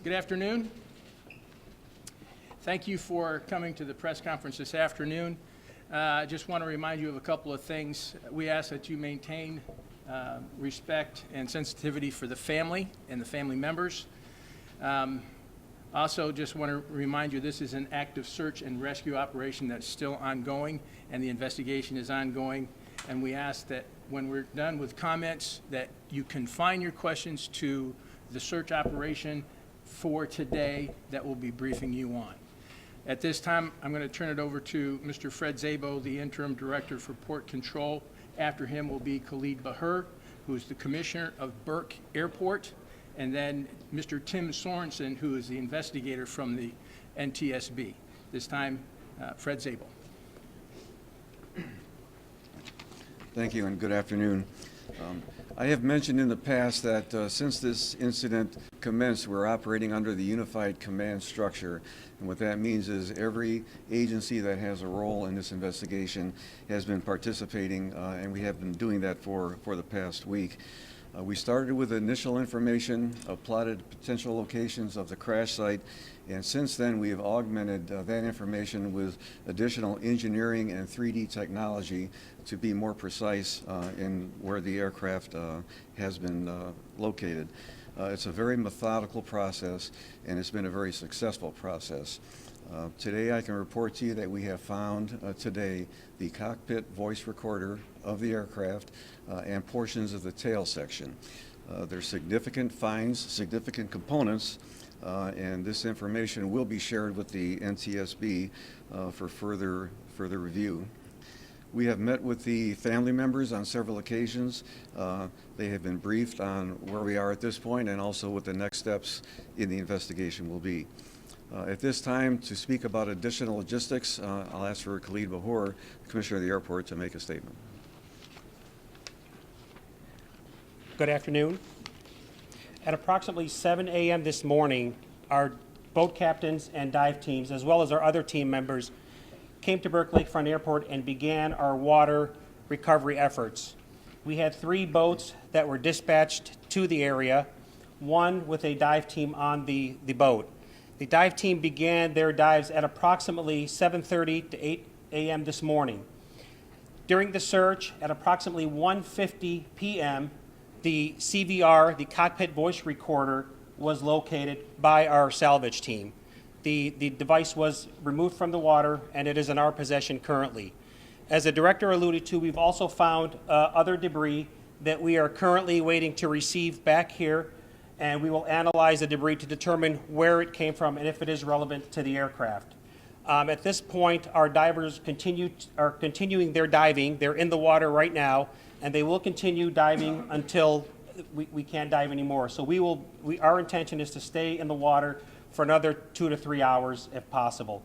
Good afternoon. Thank you for coming to the press conference this afternoon. I just want to remind you of a couple of things. We ask that you maintain respect and sensitivity for the family and the family members. Also, just want to remind you this is an active search and rescue operation that's still ongoing, and the investigation is ongoing. And we ask that when we're done with comments, that you confine your questions to the search operation for today that we'll be briefing you on. At this time, I'm going to turn it over to Mr. Fred Szabo, the Interim Director for Port Control. After him will be Khalid Bahur, who's the Commissioner of Burke Airport, and then Mr. Tim Sorensen, who is the investigator from the NTSB. This time, Fred Szabo. Thank you and good afternoon. I have mentioned in the past that since this incident commenced, we're operating under the unified command structure. And what that means is every agency that has a role in this investigation has been participating, and we have been doing that for the past week. We started with initial information of plotted potential locations of the crash site, and since then we have augmented that information with additional engineering and 3D technology to be more precise in where the aircraft has been located. It's a very methodical process, and it's been a very successful process. Today I can report to you that we have found today the cockpit voice recorder of the aircraft and portions of the tail section. There's significant finds, significant components, and this information will be shared with the NTSB for further review. We have met with the family members on several occasions. They have been briefed on where we are at this point and also what the next steps in the investigation will be. At this time, to speak about additional logistics, I'll ask for Khalid Bahur, Commissioner of the Airport, to make a statement. Good afternoon. At approximately 7 a.m. this morning, our boat captains and dive teams, as well as our other team members, came to Burke Lakefront Airport and began our water recovery efforts. We had 3 boats that were dispatched to the area, one with a dive team on the boat. The dive team began their dives at approximately 7:30 to 8 a.m. this morning. During the search, at approximately 1:50 p.m., the CVR, the cockpit voice recorder, was located by our salvage team. The device was removed from the water, and it is in our possession currently. As the director alluded to, we've also found other debris that we are currently waiting to receive back here, and we will analyze the debris to determine where it came from and if it is relevant to the aircraft. At this point, our divers are continuing their diving. They're in the water right now, and they will continue diving until we can't dive anymore. So our intention is to stay in the water for another 2 to 3 hours if possible,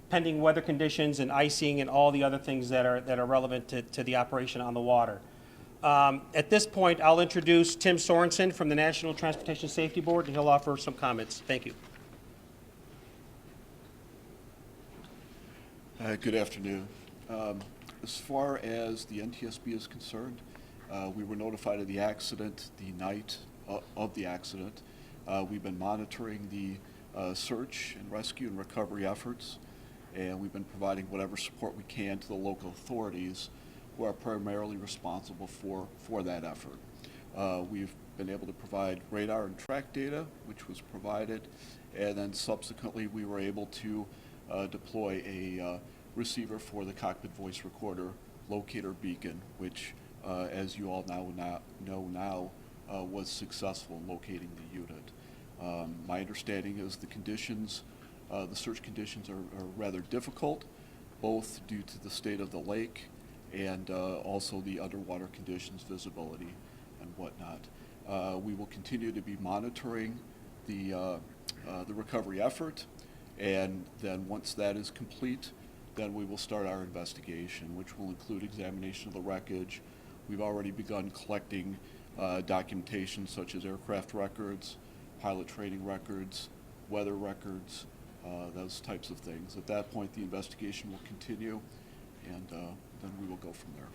pending weather conditions and icing and all the other things that are relevant to the operation on the water. At this point, I'll introduce Tim Sorensen from the National Transportation Safety Board, and he'll offer some comments. Thank you. Good afternoon. As far as the NTSB is concerned, we were notified of the accident the night of the accident. We've been monitoring the search and rescue and recovery efforts, and we've been providing whatever support we can to the local authorities who are primarily responsible for that effort. We've been able to provide radar and track data, which was provided, and then subsequently we were able to deploy a receiver for the cockpit voice recorder locator beacon, which, as you all know now, was successful in locating the unit. My understanding is the search conditions are rather difficult, both due to the state of the lake and also the underwater conditions, visibility, and whatnot. We will continue to be monitoring the recovery effort, and then once that is complete, then we will start our investigation, which will include examination of the wreckage. We've already begun collecting documentation such as aircraft records, pilot training records, weather records, those types of things. At that point, the investigation will continue, and then we will go from there.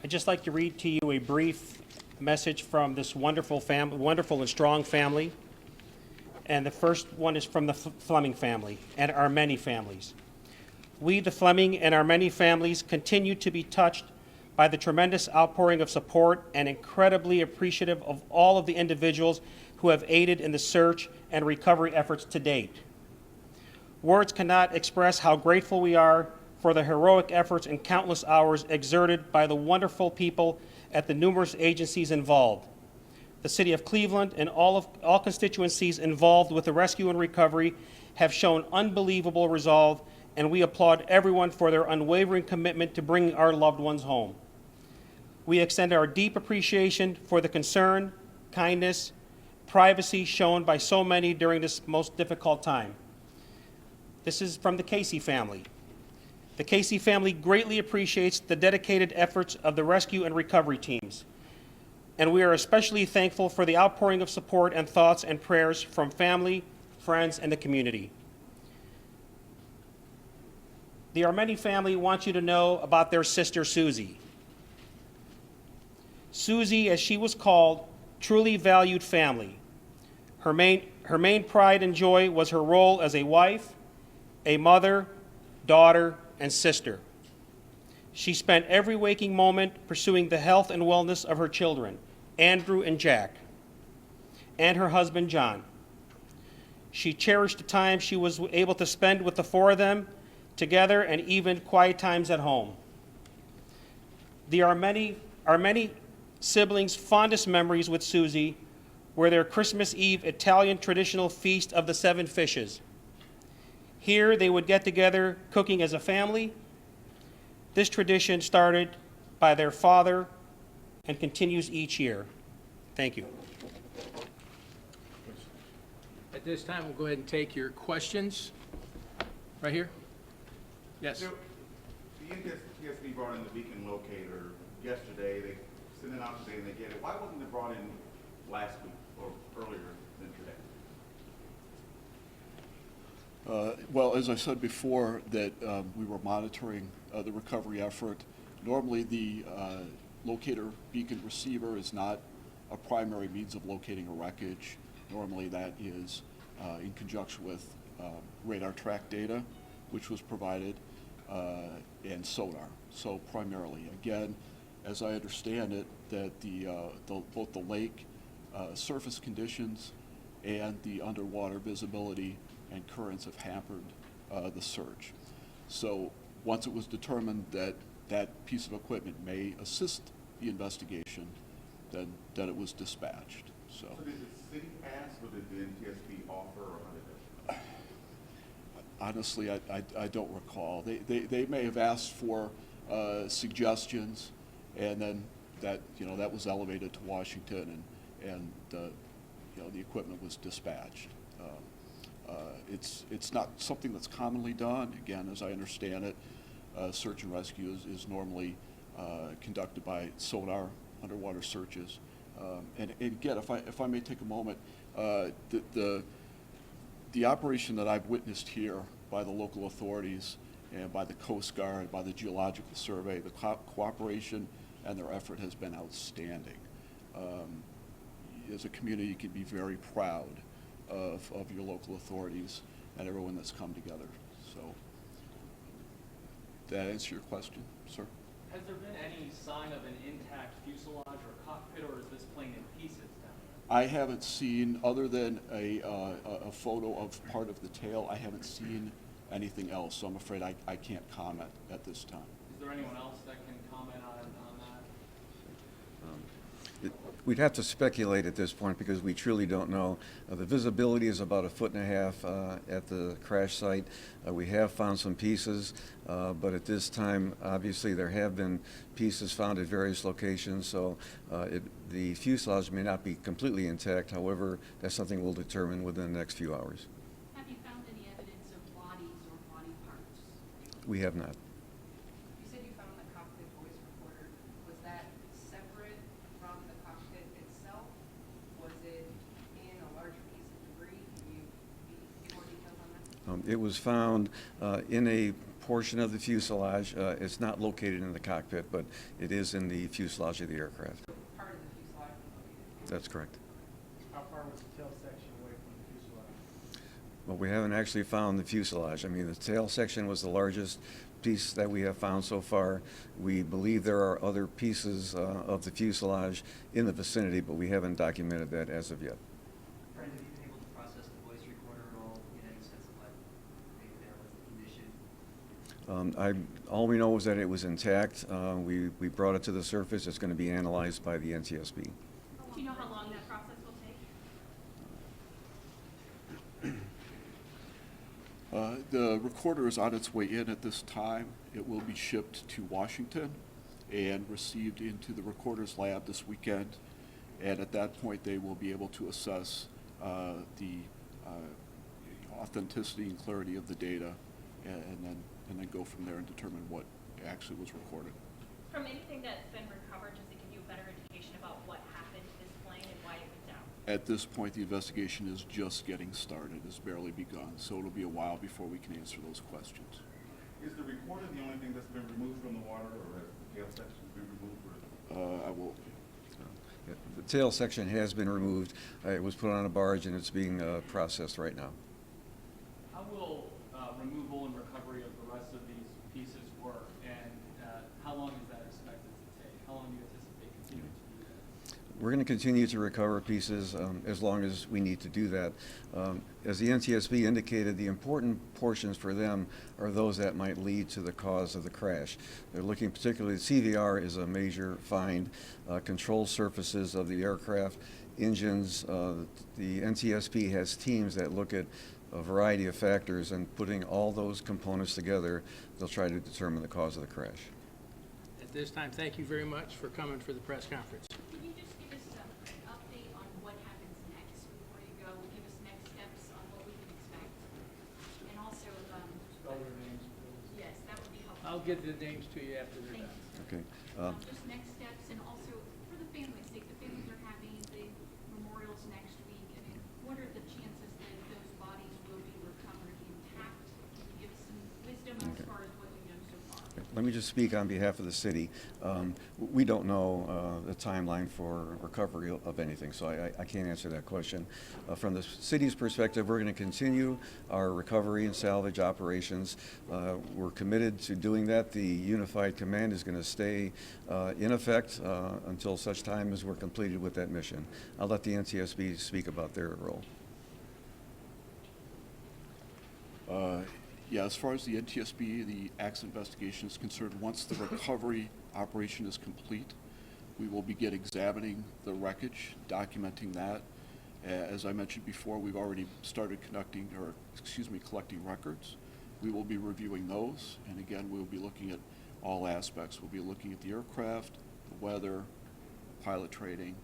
I'd just like to read to you a brief message from this wonderful and strong family. And the first one is from the Fleming family and our many families. We, the Fleming and our many families, continue to be touched by the tremendous outpouring of support and incredibly appreciative of all of the individuals who have aided in the search and recovery efforts to date. Words cannot express how grateful we are for the heroic efforts and countless hours exerted by the wonderful people at the numerous agencies involved. The City of Cleveland and all constituencies involved with the rescue and recovery have shown unbelievable resolve, and we applaud everyone for their unwavering commitment to bringing our loved ones home. We extend our deep appreciation for the concern, kindness, privacy shown by so many during this most difficult time. This is from the Casey family. The Casey family greatly appreciates the dedicated efforts of the rescue and recovery teams, and we are especially thankful for the outpouring of support and thoughts and prayers from family, friends, and the community. The Armeni family wants you to know about their sister, Susie. Susie, as she was called, truly valued family. Her main pride and joy was her role as a wife, a mother, daughter, and sister. She spent every waking moment pursuing the health and wellness of her children, Andrew and Jack, and her husband, John. She cherished the time she was able to spend with the four of them together and even quiet times at home. There are many siblings' fondest memories with Susie were their Christmas Eve Italian traditional feast of the 7 fishes. Here they would get together cooking as a family. This tradition started by their father and continues each year. Thank you. At this time, we'll go ahead and take your questions. Right here? Yes. So, the NTSB brought in the beacon locator yesterday. They sent it out today and they get it. Why wasn't it brought in last week or earlier than today? Well, as I said before, that we were monitoring the recovery effort. Normally, the locator beacon receiver is not a primary means of locating a wreckage. Normally, that is in conjunction with radar track data, which was provided, and sonar. So primarily, again, as I understand it, that both the lake surface conditions and the underwater visibility and currents have hampered the search. So once it was determined that that piece of equipment may assist the investigation, then it was dispatched. So did the city ask or did the NTSB offer or how did it? honestly, I don't recall. They may have asked for suggestions, and then that was elevated to Washington, and the equipment was dispatched. It's not something that's commonly done. Again, as I understand it, search and rescue is normally conducted by sonar underwater searches. And again, if I may take a moment, the operation that I've witnessed here by the local authorities and by the Coast Guard, by the Geological Survey, the cooperation and their effort has been outstanding. As a community, you can be very proud of your local authorities and everyone that's come together. So, did that answer your question, sir? Has there been any sign of an intact fuselage or cockpit, or is this plane in pieces down there? I haven't seen, other than a photo of part of the tail, I haven't seen anything else, so I'm afraid I can't comment at this time. Is there anyone else that can comment on that? We'd have to speculate at this point because we truly don't know. The visibility is about 1.5 feet at the crash site. We have found some pieces, but at this time, obviously, there have been pieces found at various locations, so the fuselage may not be completely intact. However, that's something we'll determine within the next few hours. Have you found any evidence of bodies or body parts? We have not. You said you found the cockpit voice recorder. Was that separate from the cockpit itself? Was it in a larger piece of debris? Can you be more detailed on that? It was found in a portion of the fuselage. It's not located in the cockpit, but it is in the fuselage of the aircraft. Part of the fuselage That's correct. How far was the tail section away from the fuselage? Well, we haven't actually found the fuselage. I mean, the tail section was the largest piece that we have found so far. We believe there are other pieces of the fuselage in the vicinity, but we haven't documented that as of yet. Friend, have you been able to process the voice recorder at all, get any sense of what maybe there was the condition? All we know is that it was intact. We brought it to the surface. It's going to be analyzed by the NTSB. Do you know how long that process will take? The recorder is on its way in at this time. It will be shipped to Washington and received into the recorder's lab this weekend. And at that point, they will be able to assess the authenticity and clarity of the data, and then go from there and determine what actually was recorded. From anything that's been recovered, does it give you a better indication about what happened to this plane and why it went down? At this point, the investigation is just getting started. It's barely begun, so it'll be a while before we can answer those questions. Is the recorder the only thing that's been removed from the water, or has the tail section been removed? I will. The tail section has been removed. It was put on a barge and it's being processed right now. How will removal and recovery of the rest of these pieces work, and how long is that expected to take? How long do you anticipate continuing to do that? We're going to continue to recover pieces as long as we need to do that. As the NTSB indicated, the important portions for them are those that might lead to the cause of the crash. They're looking particularly, CVR is a major find, control surfaces of the aircraft, engines. The NTSB has teams that look at a variety of factors, and putting all those components together, they'll try to determine the cause of the crash. At this time, thank you very much for coming for the press conference. Can you just give us an update on what happens next before you go? Give us next steps on what we can expect. And also, Spell your names, please. yes, that would be helpful. I'll get the names to you after they're Thank done. Okay. Just next steps, and also for the family's sake, the families are having the memorials next week. I mean, what are the chances that those bodies will be recovered intact? Can you give us some wisdom as far as what you've done so far? Let me just speak on behalf of the city. We don't know the timeline for recovery of anything, so I can't answer that question. From the city's perspective, we're going to continue our recovery and salvage operations. We're committed to doing that. The Unified Command is going to stay in effect until such time as we're completed with that mission. I'll let the NTSB speak about their role. Yeah, as far as the NTSB, the accident investigation is concerned, once the recovery operation is complete, we will begin examining the wreckage, documenting that. As I mentioned before, we've already started collecting records. We will be reviewing those, and again, we'll be looking at all aspects. We'll be looking at the aircraft, the weather, pilot training,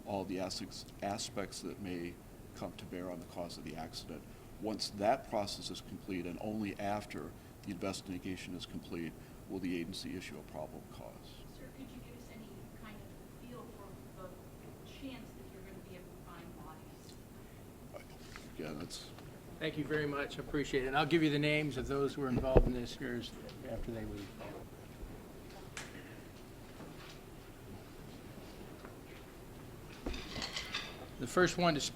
all the aspects that may come to bear on the cause of the accident. Once that process is complete, and only after the investigation is complete, will the agency issue a probable cause. Sir, could you give us any kind of feel for the chance that you're going to be able to find bodies? Again, that's. Thank you very much. Appreciate it. And I'll give you the names of those who are involved in this here after they leave. The first one to speak